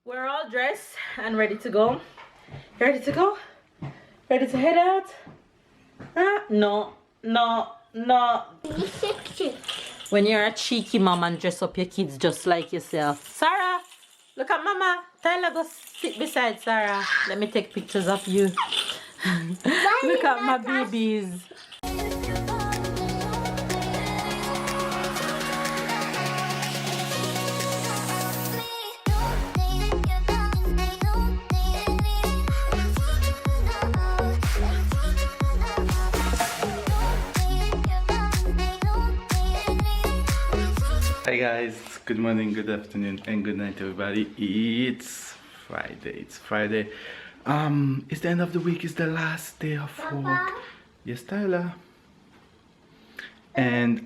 We're all dressed and ready to go. Ready to go? Ready to head out? No. When you're a cheeky mom and dress up your kids just like yourself. Sarah, look at mama. Tyler, go sit beside Sarah. Let me take pictures of you. Look at my babies. Hi guys, good morning, good afternoon and good night everybody. It's Friday. It's the end of the week, it's the last day of work. Yes, Tyler. And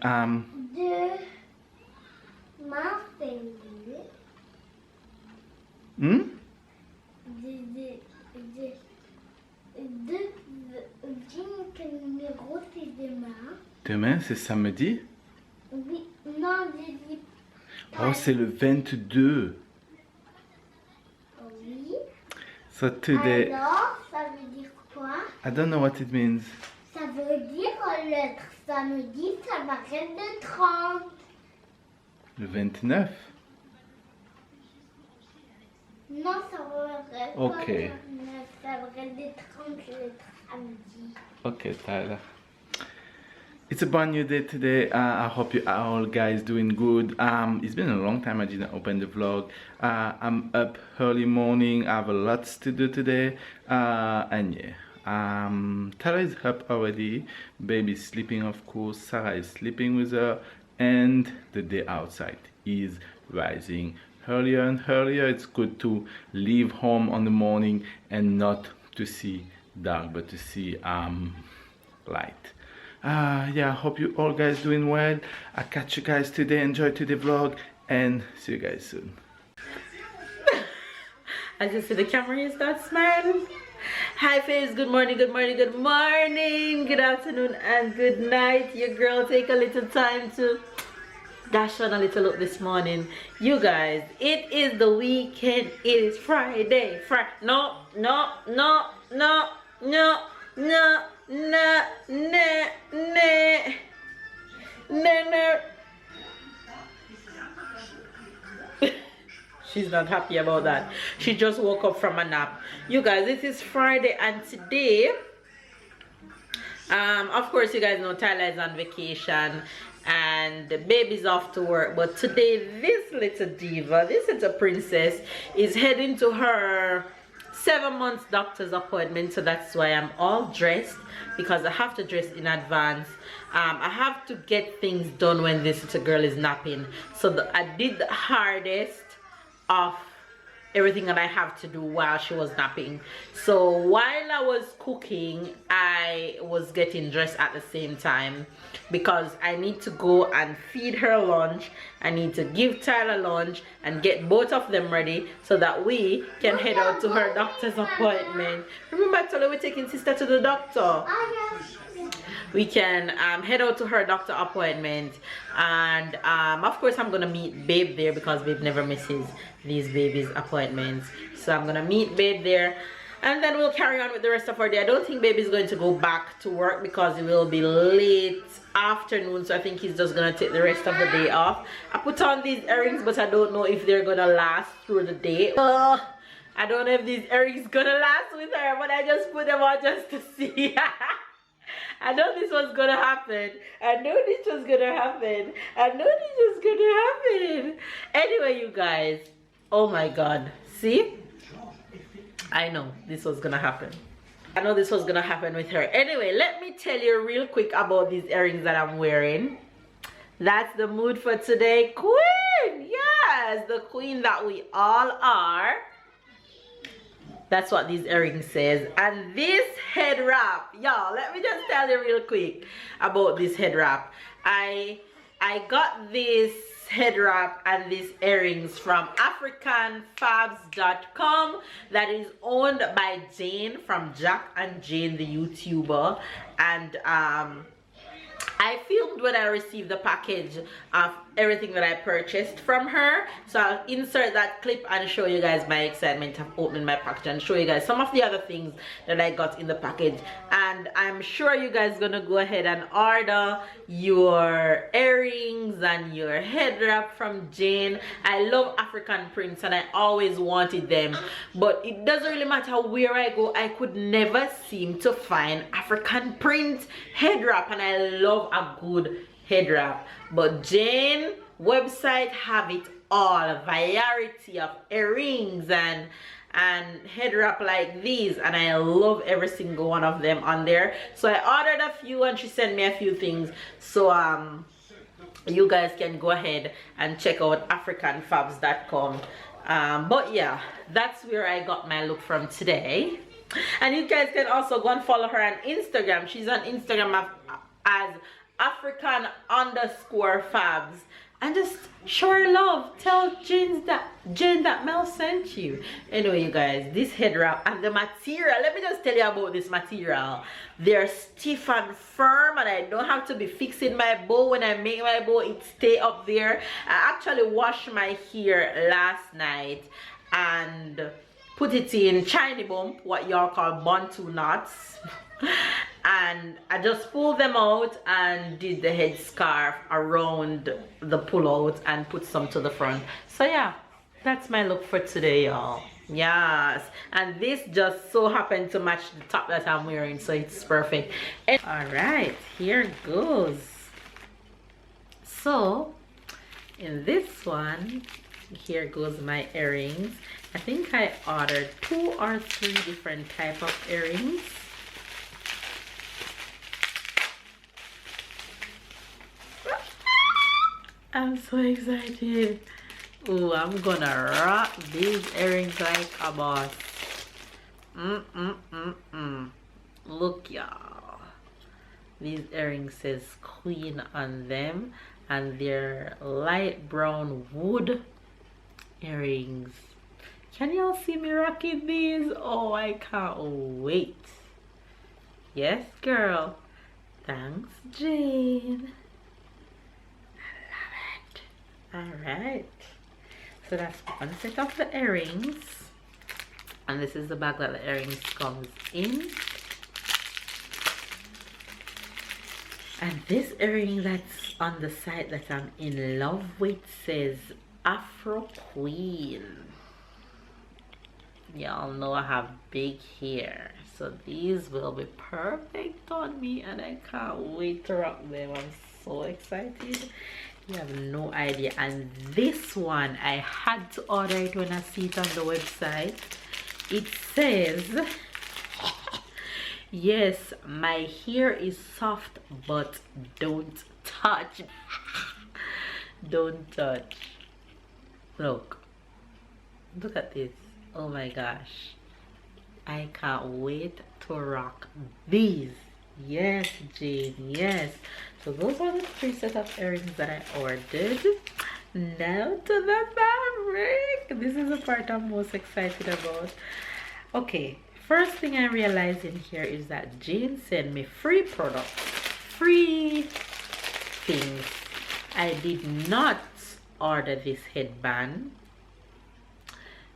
demain c'est samedi. Oui, non, Oh, c'est le 22. Oui. So today, Alors, ça veut dire quoi? I don't know what it means. Ça veut dire le samedi, ça va être le 30. Le 29. Non, ça va être Ok. pas le 29, ça va être le 30 le samedi. Okay, Tyler. It's a brand new day today. I hope you are all guys doing good. It's been a long time I didn't open the vlog. I'm up early morning. I have a lot to do today. And yeah, Tara is up already. Baby's sleeping, of course. Sarah is sleeping with her, and the day outside is rising earlier and earlier. It's good to leave home on the morning and not to see dark, but to see light. Yeah, I hope you all guys doing well. I catch you guys today. Enjoy today's vlog and see you guys soon. As you see the camera, you start smiling. Hi face, good morning, good morning, good morning, good afternoon and good night. Your girl take a little time to dash on a little look this morning. You guys, it is the weekend. It is Friday. No. She's not happy about that. She just woke up from a nap. You guys, it is Friday and today, of course you guys know Tyler is on vacation and the baby's off to work, but today this little diva, this little princess is heading to her 7 months doctor's appointment. So that's why I'm all dressed, because I have to dress in advance. I have to get things done when this little girl is napping. So I did the hardest of everything that I have to do while she was napping. So while I was cooking, I was getting dressed at the same time, because I need to go and feed her lunch. I need to give Tyler lunch and get both of them ready so that we can head out to her doctor's appointment. Remember I told her we're taking sister to the doctor? We can head out to her doctor appointment, and of course I'm gonna meet Babe there, because Babe never misses these babies' appointments. So I'm gonna meet Babe there, and then we'll carry on with the rest of our day. I don't think Babe is going to go back to work because it will be late afternoon, so I think he's just gonna take the rest of the day off. I put on these earrings, but I don't know if they're gonna last through the day. I don't know if these earrings gonna last with her, but I just put them on just to see. I know this was gonna happen. I know this was gonna happen. I know this was gonna happen. Anyway, you guys, oh my god, see, I know this was gonna happen. I know this was gonna happen with her. Anyway, let me tell you real quick about these earrings that I'm wearing. That's the mood for today. Queen, yes, the queen that we all are. That's what these earrings says. And this head wrap, y'all, let me just tell you real quick about this head wrap. I got this head wrap and these earrings from africanfabs.com, that is owned by Jane from Jack and Jane the YouTuber. And I filmed when I received the package of everything that I purchased from her. So I'll insert that clip and show you guys my excitement of opening my package and show you guys some of the other things that I got in the package. And I'm sure you guys gonna go ahead and order your earrings and your head wrap from Jane. I love African prints and I always wanted them, but it doesn't really matter where I go, I could never seem to find African print head wrap, and I love a good head wrap. But Jane website have it all, a variety of earrings and head wrap like these, and I love every single one of them on there. So I ordered a few and she sent me a few things, so you guys can go ahead and check out africanfabs.com. But yeah, that's where I got my look from today. And you guys can also go and follow her on Instagram. She's on Instagram as African_fabs, and just show her love. Tell Jane that Mel sent you. Anyway, you guys, this head wrap and the material, let me just tell you about this material. They're stiff and firm, and I don't have to be fixing my bow. When I make my bow, it stay up there. I actually washed my hair last night and put it in chiny bump, what y'all call bantu knots. And I just pulled them out and did the head scarf around the pullout and put some to the front. So yeah, that's my look for today, y'all. Yes, and this just so happened to match the top that I'm wearing, so it's perfect. And all right, here goes. So in this one, here goes my earrings. I think I ordered 2 or 3 different type of earrings. I'm so excited. Ooh, I'm gonna rock these earrings like a boss. Look, y'all. These earrings says Queen on them, and they're light brown wood earrings. Can y'all see me rocking these? Oh, I can't wait. Yes, girl. Thanks, Jane. Alright, so that's one set of the earrings, and this is the bag that the earrings comes in. And this earring that's on the side that I'm in love with says Afro Queen. Y'all know I have big hair, so these will be perfect on me, and I can't wait to rock them. I'm so excited. You have no idea. And this one, I had to order it when I see it on the website. It says, yes, my hair is soft, but don't touch. Don't touch. Look at this. Oh my gosh, I can't wait to rock these. Yes, Jane, yes. So those are the 3 set of earrings that I ordered. Now to the fabric. This is the part I'm most excited about. Okay, first thing I realized in here is that Jane sent me free products, free things. I did not order this headband.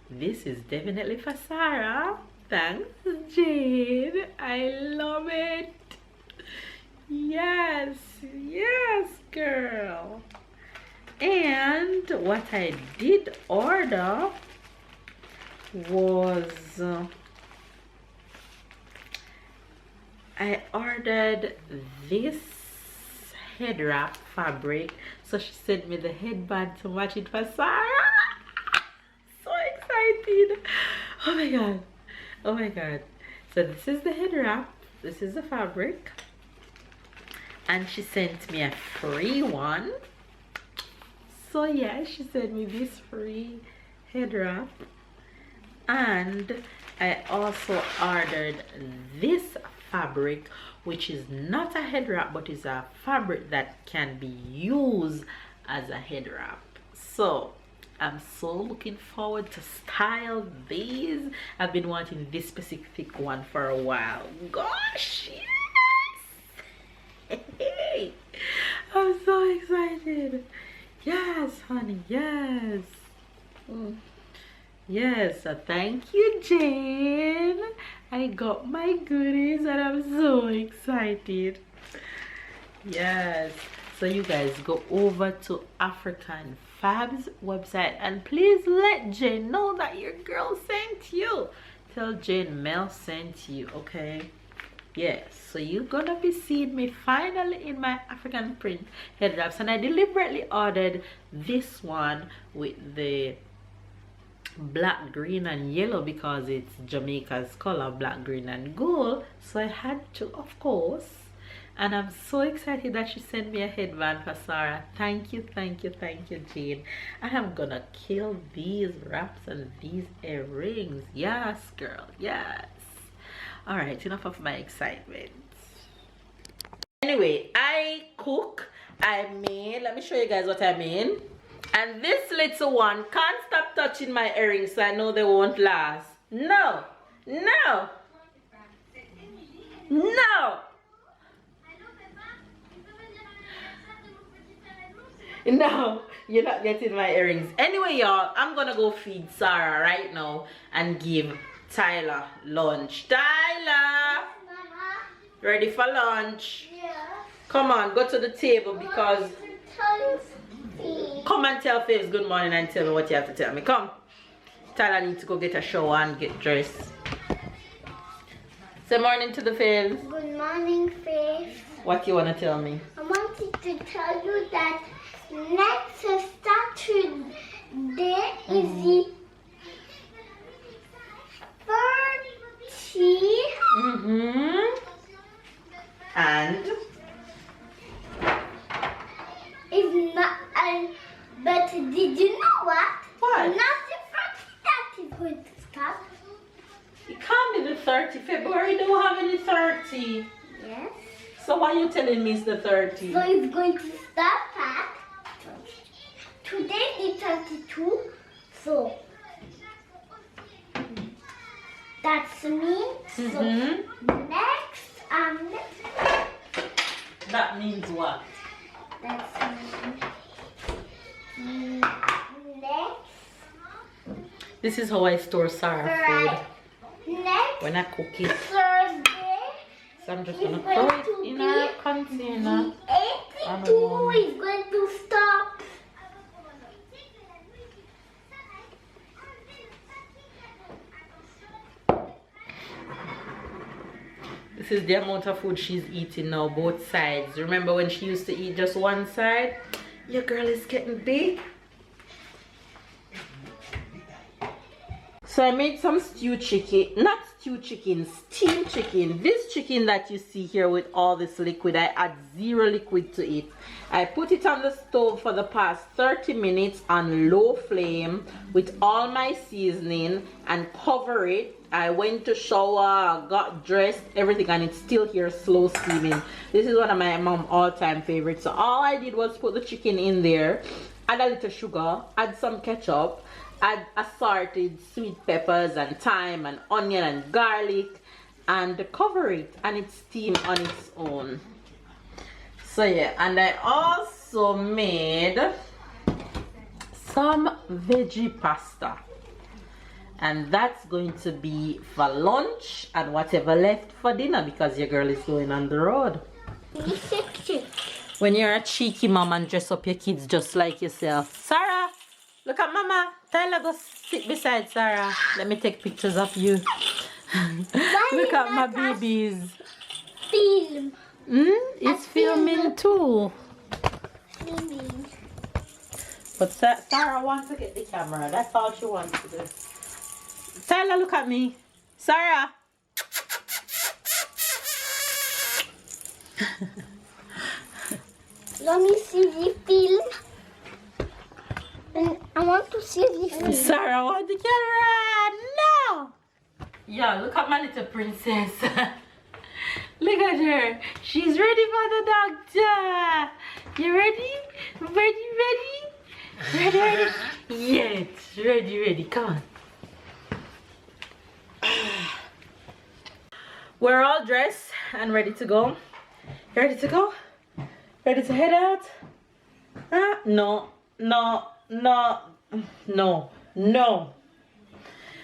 This is definitely for Sarah. Thanks, Jane. I love it. Yes, yes, girl. And what I did order was I ordered this head wrap fabric, so she sent me the headband to match it for Sarah. So excited. Oh my god, oh my god. So this is the head wrap, this is the fabric, and she sent me a free one. So yeah, she sent me this free head wrap, and I also ordered this fabric, which is not a head wrap but is a fabric that can be used as a head wrap. So I'm so looking forward to style these. I've been wanting this specific one for a while. Gosh, yes! I'm so excited. Yes, honey, yes. Yes, so thank you, Jane. I got my goodies and I'm so excited. Yes, so you guys go over to African Fab's website and please let Jane know that your girl sent you. Tell Jane Mel sent you, okay? Yes, so you're gonna be seeing me finally in my African print head wraps, and I deliberately ordered this one with the black, green and yellow because it's Jamaica's color, black, green and gold. So I had to, of course. And I'm so excited that she sent me a headband for Sarah. Thank you, thank you, thank you, Jane. And I'm gonna kill these wraps and these earrings. Yes, girl, yes. All right, enough of my excitement. Anyway, I cook. I made, let me show you guys what I made. And this little one can't stop touching my earrings, so I know they won't last. No, no, no. No, you're not getting my earrings. Anyway, y'all, I'm gonna go feed Sarah right now and give Tyler lunch. Tyler, ready for lunch? Yeah. Come on, go to the table because... Come and tell Faves good morning and tell me what you have to tell me. Come. Tyler needs to go get a shower and get dressed. Say morning to the Faves. Good morning, Faith. What you want to tell me? I wanted to tell you that next Saturday is the 30th. And? It's not, but did you know what? What? Not the first that is going to stop. It can't be the 30. February don't have any 30. Yes. So why are you telling me it's the 30? So it's going to stop at today is 32. So that's means so next That means what? that's next This is how I store Sarah right food next when I cook it. Thursday. So I'm just gonna throw it in a container. 82 is going to stop. This is the amount of food she's eating now, both sides. Remember when she used to eat just one side? Your girl is getting big. So I made some steamed chicken, not stewed chicken, steamed chicken. This chicken that you see here with all this liquid, I add zero liquid to it. I put it on the stove for the past 30 minutes on low flame with all my seasoning and cover it. I went to shower, got dressed, everything, and it's still here slow steaming. This is one of my mom all-time favorites. So all I did was put the chicken in there, add a little sugar, add some ketchup, add assorted sweet peppers and thyme and onion and garlic, and cover it, and it steams on its own. So yeah, and I also made some veggie pasta, and that's going to be for lunch and whatever left for dinner because your girl is going on the road. When you're a cheeky mom and dress up your kids just like yourself. Sarah, look at mama. Tyler, go sit beside Sarah. Let me take pictures of you. Look at my babies. Film. It's filming too. Filming. But Sarah wants to get the camera. That's all she wants to do. Tyler, look at me. Sarah. Let me see the film. And I want to see the film. Sarah, want the camera? No. Yeah, look at my little princess. Look at her. She's ready for the doctor. You ready? Ready? Ready? Yes, ready. Come on. We're all dressed and ready to go. You ready to go? Ready to head out? No. no.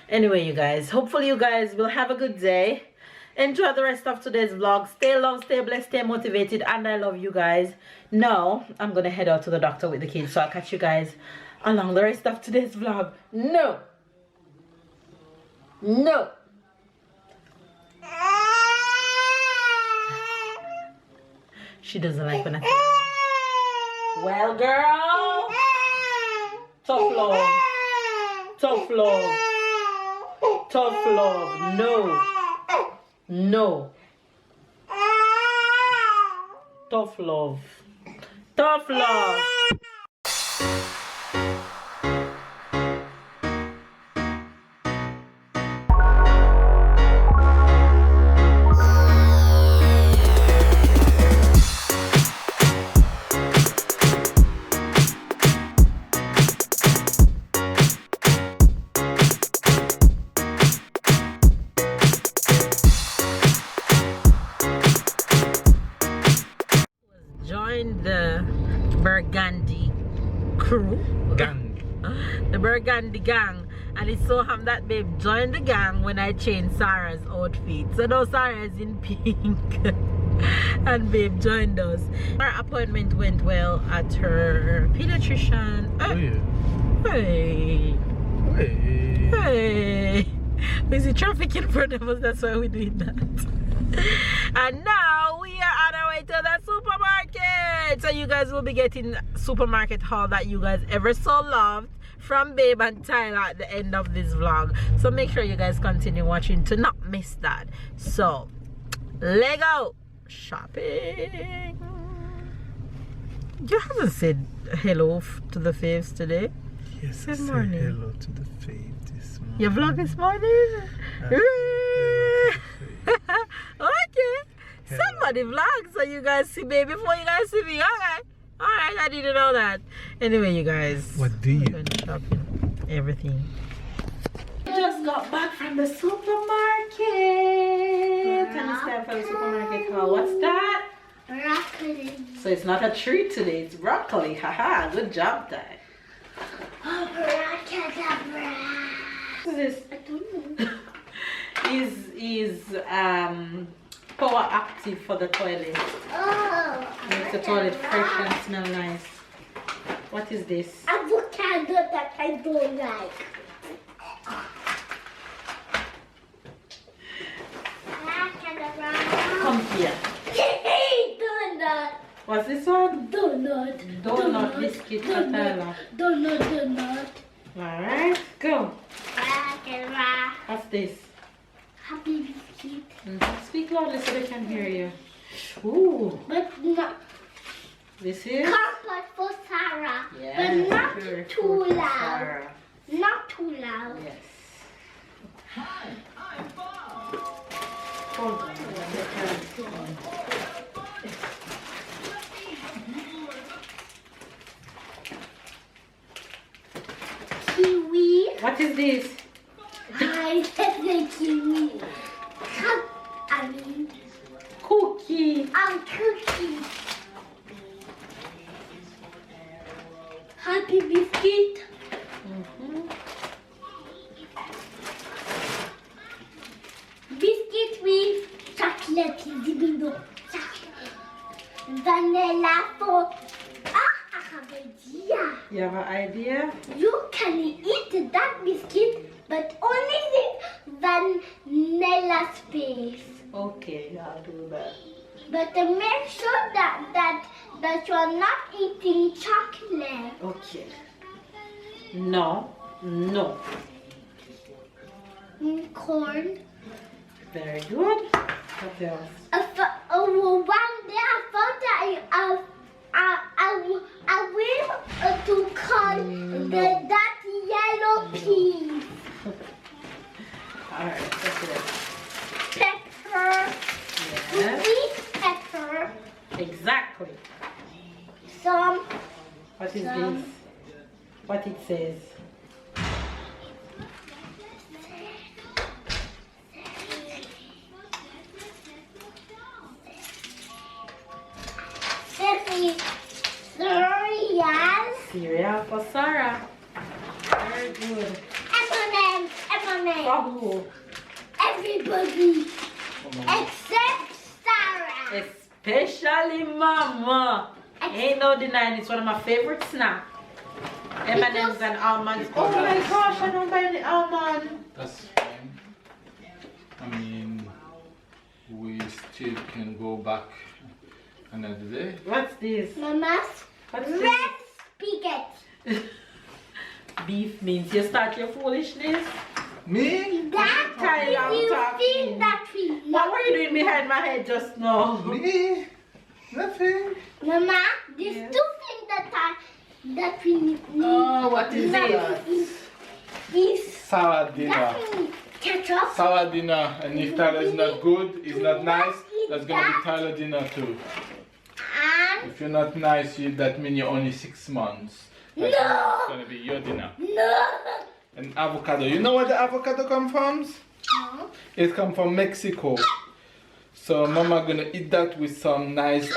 Anyway, you guys, hopefully you guys will have a good day. Enjoy the rest of today's vlog. Stay loved, stay blessed, stay motivated, and I love you guys. Now I'm gonna head out to the doctor with the kids, so I'll catch you guys along the rest of today's vlog. No. She doesn't like when I say, well, girl, tough love, no, tough love. Join the Burgundy crew. The Burgundy gang. And it's so that babe joined the gang when I changed Sarah's outfit. So now Sarah is in pink. And babe joined us. Our appointment went well at her pediatrician. Hey. We see traffic in front of us, that's why we're doing that. And now we are on our way to the supermarket. So you guys will be getting supermarket haul that you guys ever so loved from Babe and Tyler at the end of this vlog. So make sure you guys continue watching to not miss that. So let's go shopping. You haven't said hello to the faves today. Yes, Good I morning. said hello to the fave this morning. Your vlog this morning? Okay. Hello. Somebody vlog so you guys see me before you guys see me. Alright, I didn't know that. Anyway, you guys, What do you we're going shopping, everything. Just got back from the supermarket. And it's time for the supermarket haul. What's that? Broccoli. So it's not a treat today, it's broccoli. Haha, good job, Ty. Abracadabra. What is I don't know. is power active for the toilet. Oh. Makes the toilet fresh and smell nice. What is this? Avocado that I don't like. Abracadabra. Come here. Hey, donut. What's this one? Donut. Donut biscuit for Tyler. Donut. Alright, go. Abracadabra. What's this? Happy biscuit. Speak loudly so they can hear you. Ooh, But not this is? carpet for Sarah. Yes, But not very too good for loud. Sarah. Not too loud. Yes. Hold on. Kiwi. What is this? I said the kiwi. I mean, Cookie. cookie. Happy biscuit. Biscuit with chocolate. Dibido. Vanilla for. I have an idea. You have an idea? You can eat that biscuit, but only the vanilla space. Okay, I'll do that. But make sure that you're not eating chocolate. Okay. No. Corn. Very good. What else? One day I thought that I will to call that yellow pea. Alright, what's it? Pepper. Yes. Sweet pepper. Exactly. Some. What is this? What it says? Cereals. Cereal. Yeah, for Sarah. Very good. M&M. For who? Everybody except Sarah. Especially Mama. Ain't no denying it's one of my favorite snacks. M&M's and almonds. Oh my gosh, I don't buy any almond. That's fine. I mean, we still can go back another day. What's this? Mama's What's red this? spaghetti. Beef means you start your foolishness. Me? That Tyler, is you talking. think that we What were you doing behind my head just now? Me? Nothing. Mama, there's Yes. two things that we need. Oh, what is that? Is Sour dinner. that we need ketchup. Sour dinner. And if Tyler is not good, is not nice, that's gonna be Tyler dinner too. And If you're not nice, that means you're only 6 months. That's No. gonna be your dinner. no. And avocado. You know where the avocado come from? No. It come from Mexico. So Mama gonna eat that with some nice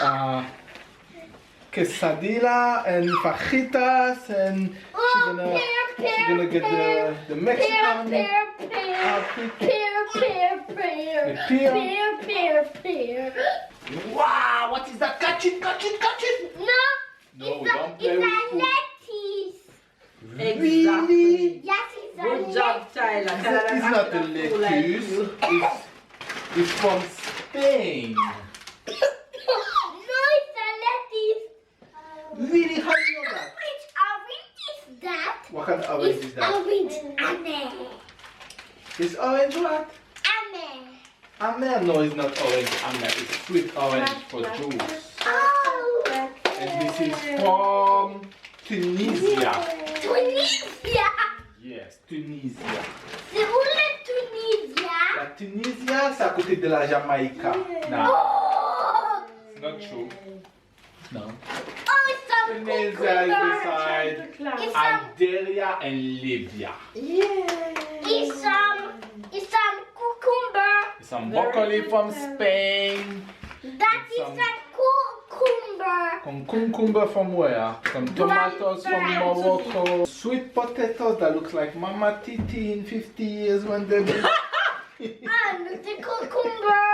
quesadilla and fajitas, and she's gonna get the Mexican outfit. The pear. Wow, what is that? Catch it. No, No, it's don't play a with food. lettuce. Exactly. Yes, it's a Good job, Tyler. It's not a lettuce. It's from Spain. No, it's a lettuce. Really? How do you know that? Which orange is that? What kind of orange is It's that? orange. Ame. It's orange what? Ame. Amer? No, it's not orange. Amer. It's sweet orange for juice. Oh. And this is from Tunisia. Tunisia. Yes, Tunisia. C'est où la Tunisia? La Tunisia, c'est à côté de la Jamaïque. No, Oh. it's not true. No. Oh, it's some Tunisia is cucumber. beside It's some, Algeria and Libya. it's some cucumber. Some broccoli from Spain. That is some- a cucumber. Some cucumber from where? Some tomatoes from Morocco. Sweet potatoes that looks like Mama Titi in 50 years when they be. And the cucumber.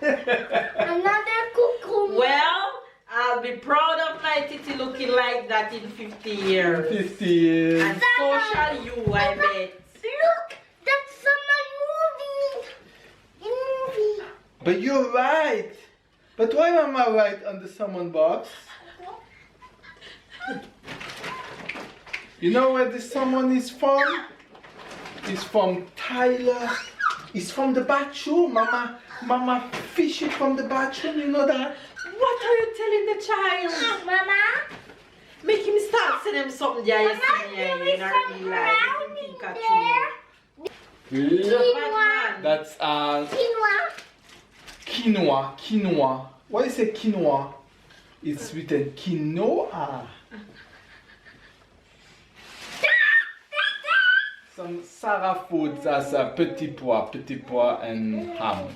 Another cucumber. Well, I'll be proud of my titty looking like that in 50 years. 50 years. And so shall you, I bet. Look, that's someone moving. Moving. But you're right. But why am I right on the salmon box? You know where this salmon is from? It's from Tyler. It's from the bathroom. Mama fish it from the bathroom. You know that? What are you telling the child? Mama, Make him start saying him something there. You Mama, see me there in is our some real life. brown You think in I there. true. Quinoa. That's Quinoa. quinoa. Why is it quinoa? It's written quinoa. Some Sarah food, that's a petit pois and ham.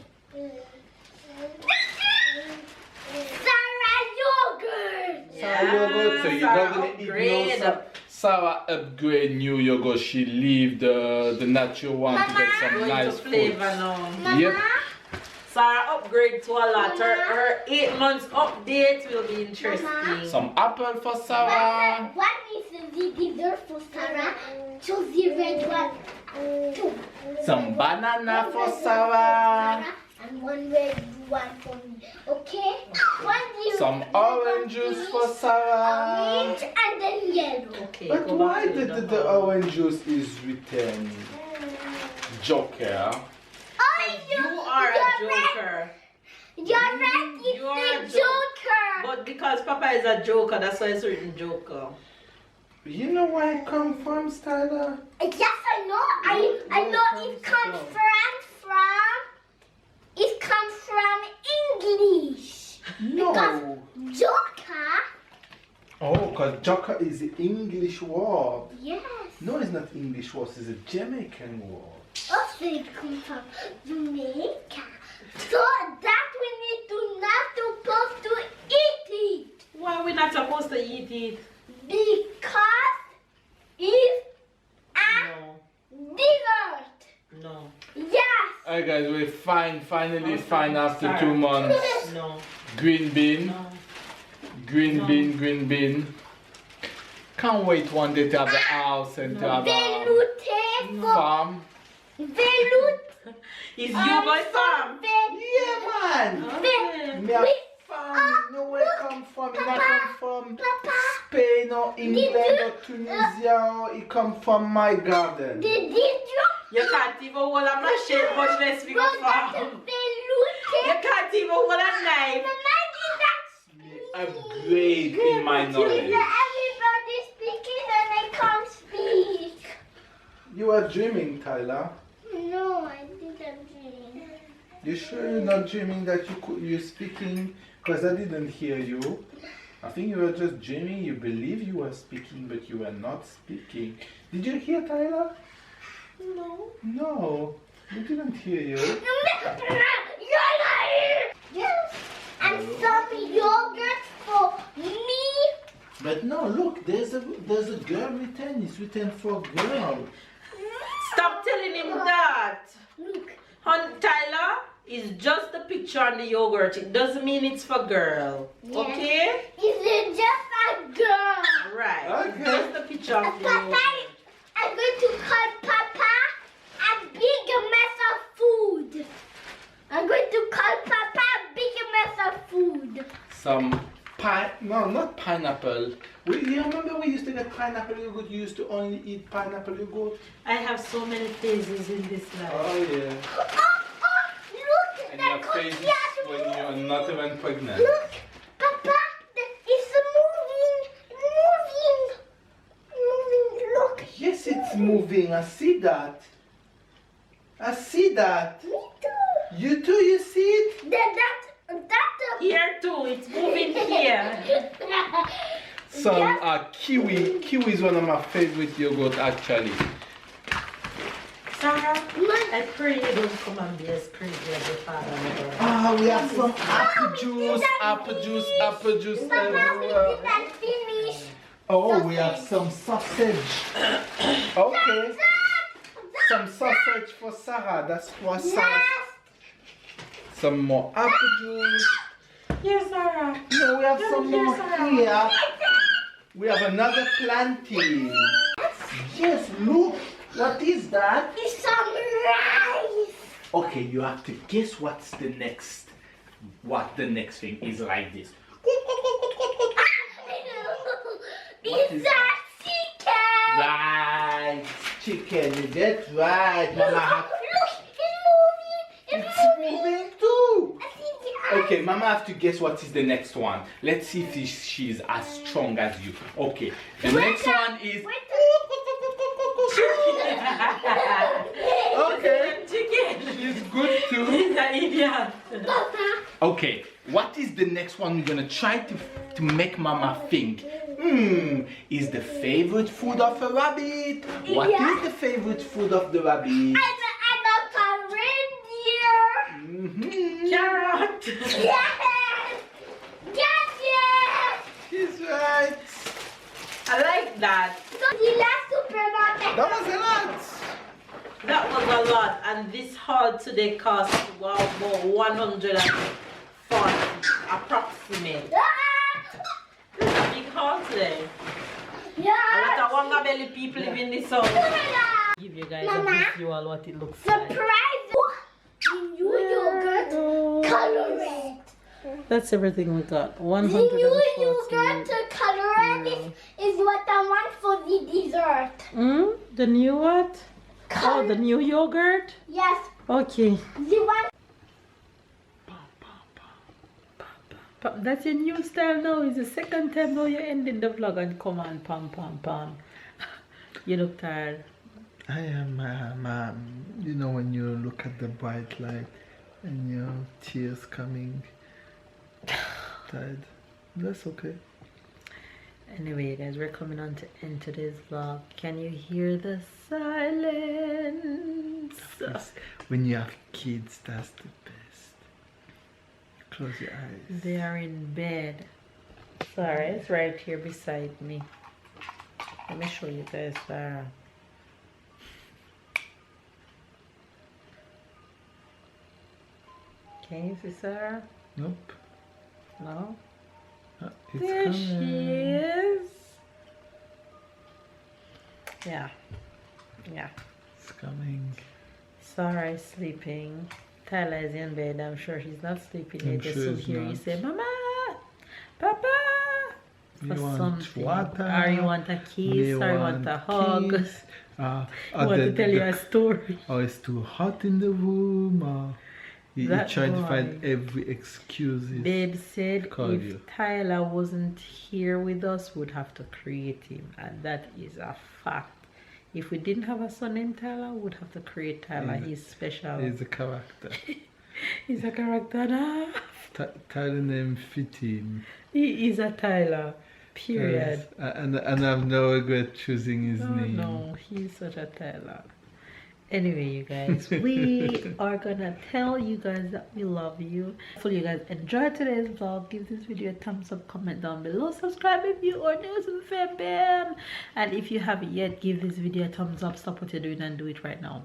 Sarah yogurt. Sarah yogurt, so you're not gonna eat no upgrade. Sarah upgrade new yogurt. She leave the natural one to get some Going nice to flavor food. now. Mama, Yep. Sarah upgrade to a lot. Her 8 months update will be interesting. Some apple for Sarah. what is the dessert for Sarah? Choose the red one. Two. Some banana for Sarah. And one red one for me. Okay? Some orange juice for Sarah. Orange and then yellow. Okay, But go why back to the orange juice is written Joker? Oh, You are a joker. You're right, You are a it's the Joker. But because Papa is a joker, that's why it's written joker. You know where it come from, Styler? Yes, I know. I know it comes from English. No. Because Joker. Oh, because Joker is the English word. Yes. No, it's not English word, it's a Jamaican word. Also, it comes from Jamaica. So that we need to not supposed to eat it. Why are we not supposed to eat it? because it's a No. dessert. No. Yes. Alright guys, we finally Okay, find after sorry. 2 months. No. Green bean. No. Green No. bean. Can't wait one day to have a house and to have a Velouté. farm. Veloute. Is you my farm? Yeah man! Okay. Me a farm, you know where it come from? It not come from Spain or England or Tunisia, or it come from my garden. Did you? You can't even hold a machine, much less we go farm. You can't even hold a knife. Upgrade in my knowledge. Everybody's speaking and I can't speak. You are dreaming, Tyler. No, I didn't dream. You sure you're not dreaming that you're speaking? Because I didn't hear you. I think you were just dreaming. You believe you were speaking, but you were not speaking. Did you hear Tyler? No. No, we didn't hear you. Yes. And some yogurt for me. But no, look, there's a girl written. It's written for girl. Stop telling him that. Look. Tyler is just a picture on the yogurt. It doesn't mean it's for girl. Yes. Okay? Is it just a girl? Right. Okay. Just a picture of the Papa, yogurt. I'm going to call Papa a big mess of food. I'm going to call Papa a big mess of food. Some no, not pineapple. You remember we used to get pineapple yogurt? You used to only eat pineapple yogurt? I have so many phases in this life. Oh yeah. Look, And the your face cookie when you're not even pregnant. Look, Papa, it's moving. Look. Yes, it's moving. I see that. I see that. Me too. You too, you see it? That Here too, it's moving here. Some kiwi. Kiwi is one of my favorite yogurt actually. Sarah, I pray you don't come and be as crazy as your father ever. Ah, we have some apple juice Papa, we everywhere. didn't finish. Oh, we have some sausage. Okay. Some sausage for Sarah. That's for Sarah. Yes. Some more apple juice. Yes, Sarah. No, we have some more here. We have another plantain. Yes, look. What is that? It's some rice. Okay, you have to guess what's the next. What the next thing is like this. It's a chicken. Right, chicken. You get right, Mama. Look, it's It's moving too. I think the eye- Okay, Mama have to guess what is the next one. Let's see if she's as strong as you. Okay, the next one is. Okay, Chicken. she's good too. He's an idiot. Papa. Okay, what is the next one we're gonna try to make Mama think? Is the favorite food of a rabbit? What is Yeah. the favorite food of the rabbit? I'm a reindeer. Carrot. Yes. Yes. She's right. I like that. So the last supermarket. That was a lot. That was a lot. And this haul today cost about 140 approximate. This is a big haul today. A lot of Wanga belly people live in this house. Give you guys Mama. a visual what it looks like. Surprise! The new yogurt, color it. That's everything we got. The new yogurt 140. color it is what I want for the dessert. The new what? Oh, the new yogurt? Yes, Okay. the one. That's your new style now. It's the second time now you're ending the vlog and come on, pam, pam, pam. You look tired. I am, you know, when you look at the bright light and your tears coming, tired. That's okay. Anyway, guys, we're coming on to end today's vlog. Can you hear the silence? When you have kids, that's the best. Close your eyes. They are in bed. Sorry, it's right here beside me. Let me show you guys Sarah. Can you see Sarah? Nope. No? It's There coming. she is. Yeah. Yeah. It's coming. Sarah is sleeping. Tyler is in bed. I'm sure she's not sleeping I'm yet. sure So it's here you not. say, Mama, Papa, You for want something. water? Or you want a kiss, or you want a hug. Kiss. I want to tell you a story. Oh, it's too hot in the room. He That tried to boy. find every excuse. Babe said Call if you. Tyler wasn't here with us, we'd have to create him. And that is a fact. If we didn't have a son in Tyler, we'd have to create Tyler. He's special. He's a character. He's a character now. Tyler name fit him. He is a Tyler. Period. Yes. And I've no regret choosing his Oh, name. no, he's such a Tyler. Anyway, you guys, we are gonna tell you guys that we love you. Hopefully you guys enjoyed today's vlog. Give this video a thumbs up, comment down below, subscribe if you are new to the fam, and if you haven't yet, give this video a thumbs up. Stop what you're doing and do it right now.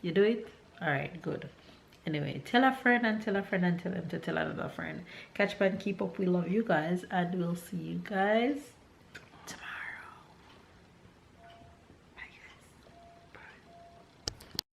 You do it? All right, good. Anyway, tell a friend and tell a friend and tell them to tell another friend. Catch up and keep up. We love you guys, and we'll see you guys